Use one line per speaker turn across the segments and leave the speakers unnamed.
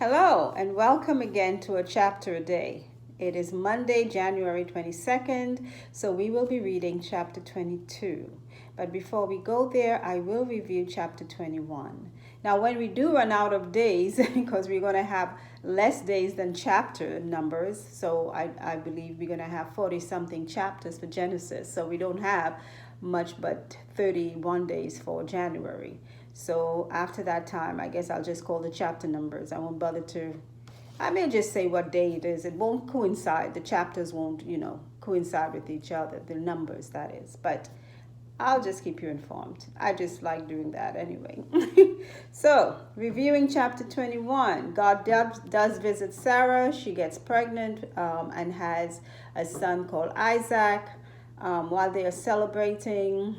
Hello, and welcome again to A Chapter a Day. It is Monday, January 22nd, so we will be reading chapter 22. But before we go there, I will review chapter 21. Now, when we do run out of days, because we're going to have less days than chapter numbers, so I believe we're going to have 40 something chapters for Genesis, so we don't have much but 31 days for January. So after that time, I guess I'll just call the chapter numbers. I won't bother to, I may just say what day it is. It won't coincide. The chapters won't, coincide with each other, the numbers, that is. But I'll just keep you informed. I just like doing that anyway. So, reviewing chapter 21, God does visit Sarah. She gets pregnant and has a son called Isaac. While they are celebrating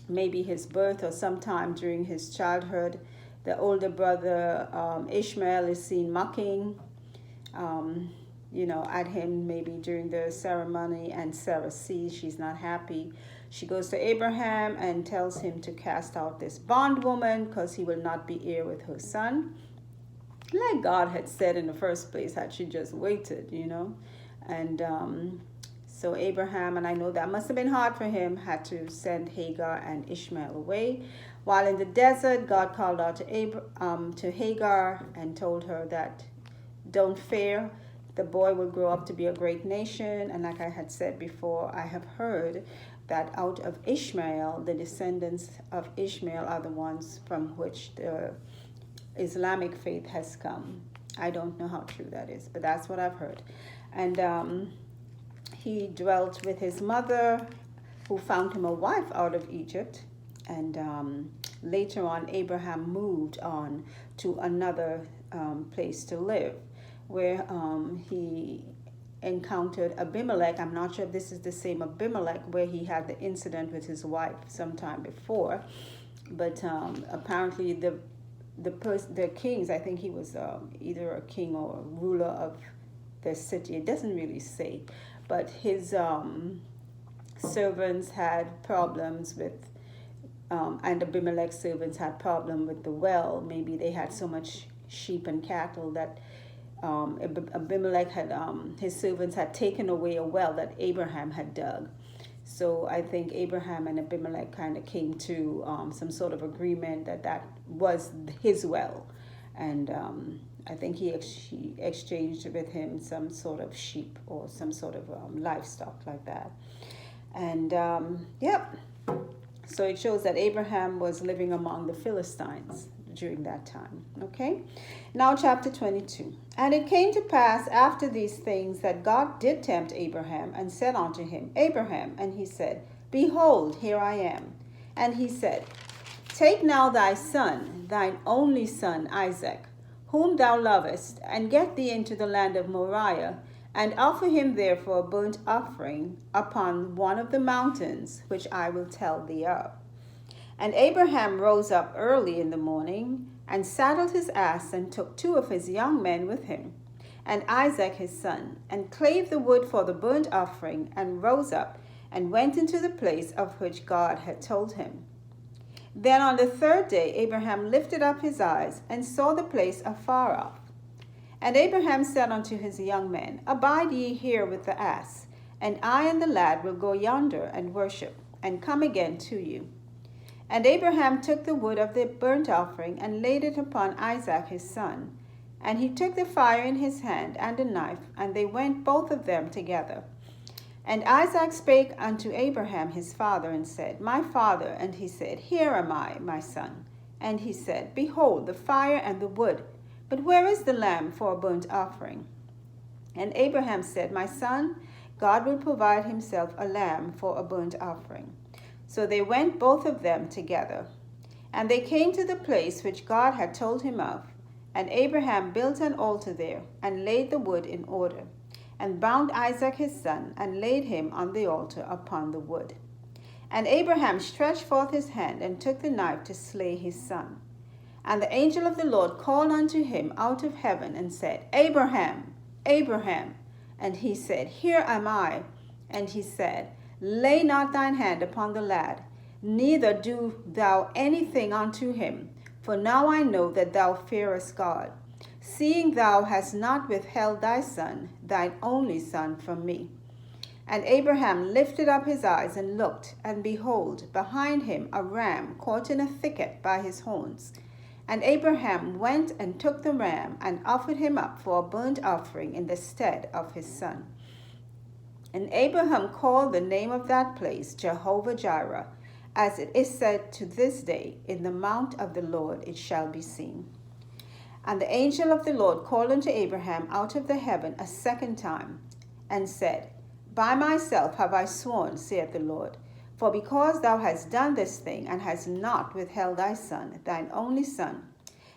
maybe his birth or sometime during his childhood, the older brother Ishmael is seen mocking, at him maybe during the ceremony, and Sarah sees she's not happy. She goes to Abraham and tells him to cast out this bondwoman because he will not be heir with her son. Like God had said in the first place, had she just waited, And so Abraham, and I know that must have been hard for him, had to send Hagar and Ishmael away. While in the desert, God called out to Hagar and told her that don't fear, the boy will grow up to be a great nation. And like I had said before, I have heard that out of Ishmael, the descendants of Ishmael are the ones from which the Islamic faith has come. I don't know how true that is, but that's what I've heard. And he dwelt with his mother, who found him a wife out of Egypt. And later on, Abraham moved on to another place to live, where he encountered Abimelech. I'm not sure if this is the same Abimelech where he had the incident with his wife sometime before, but apparently the kings, I think he was either a king or a ruler of the city. It doesn't really say, but his servants had problems with, and Abimelech's servants had problem with the well. Maybe they had so much sheep and cattle that Abimelech had, his servants had taken away a well that Abraham had dug. So I think Abraham and Abimelech kind of came to some sort of agreement that was his well. And I think he exchanged with him some sort of sheep or some sort of livestock like that. And so it shows that Abraham was living among the Philistines during that time. Okay, now chapter 22. And it came to pass after these things that God did tempt Abraham and said unto him, Abraham, and he said, Behold, here I am. And he said, Take now thy son, thine only son Isaac, whom thou lovest, and get thee into the land of Moriah, and offer him there for a burnt offering upon one of the mountains which I will tell thee of. And Abraham rose up early in the morning, and saddled his ass, and took 2 of his young men with him, and Isaac his son, and clave the wood for the burnt offering, and rose up, and went into the place of which God had told him. Then on the 3rd day Abraham lifted up his eyes, and saw the place afar off. And Abraham said unto his young men, Abide ye here with the ass, and I and the lad will go yonder and worship, and come again to you. And Abraham took the wood of the burnt offering, and laid it upon Isaac his son. And he took the fire in his hand, and a knife, and they went both of them together. And Isaac spake unto Abraham his father, and said, My father. And he said, Here am I, my son. And he said, Behold, the fire and the wood, but where is the lamb for a burnt offering? And Abraham said, My son, God will provide himself a lamb for a burnt offering. So they went both of them together. And they came to the place which God had told him of. And Abraham built an altar there, and laid the wood in order, and bound Isaac his son, and laid him on the altar upon the wood. And Abraham stretched forth his hand, and took the knife to slay his son. And the angel of the Lord called unto him out of heaven, and said, Abraham, Abraham. And he said, Here am I. And he said, Lay not thine hand upon the lad, neither do thou anything unto him, for now I know that thou fearest God, seeing thou hast not withheld thy son, thine only son, from me. And Abraham lifted up his eyes and looked, and behold, behind him a ram caught in a thicket by his horns. And Abraham went and took the ram and offered him up for a burnt offering in the stead of his son. And Abraham called the name of that place Jehovah Jireh, as it is said to this day, in the mount of the Lord it shall be seen. And the angel of the Lord called unto Abraham out of the heaven a second time, and said, By myself have I sworn, saith the Lord, for because thou hast done this thing, and hast not withheld thy son, thine only son,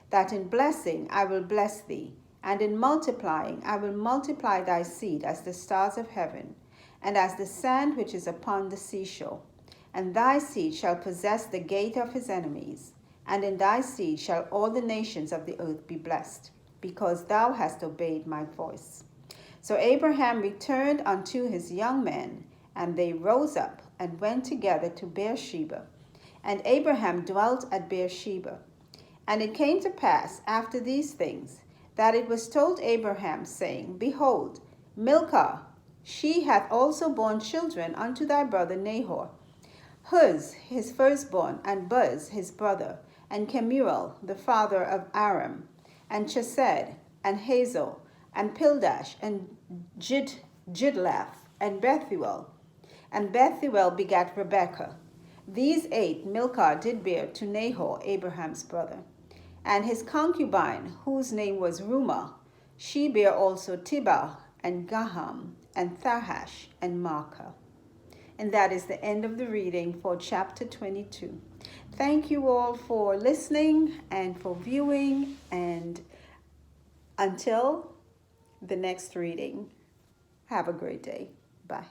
that in blessing I will bless thee, and in multiplying I will multiply thy seed as the stars of heaven, and as the sand which is upon the seashore. And thy seed shall possess the gate of his enemies, and in thy seed shall all the nations of the earth be blessed, because thou hast obeyed my voice. So Abraham returned unto his young men, and they rose up and went together to Beersheba. And Abraham dwelt at Beersheba. And it came to pass after these things, that it was told Abraham, saying, Behold, Milcah, she hath also borne children unto thy brother Nahor, Huz his firstborn, and Buz his brother, and Kemuel the father of Aram, and Chesed, and Hazel, and Pildash, and Jidlaph, and Bethuel. And Bethuel begat Rebekah. These 8 Milcah did bear to Nahor, Abraham's brother. And his concubine, whose name was Rumah, she bare also Tibah, and Gaham, and Thahash, and Maacah. And that is the end of the reading for chapter 22. Thank you all for listening and for viewing, and until the next reading, have a great day. Bye.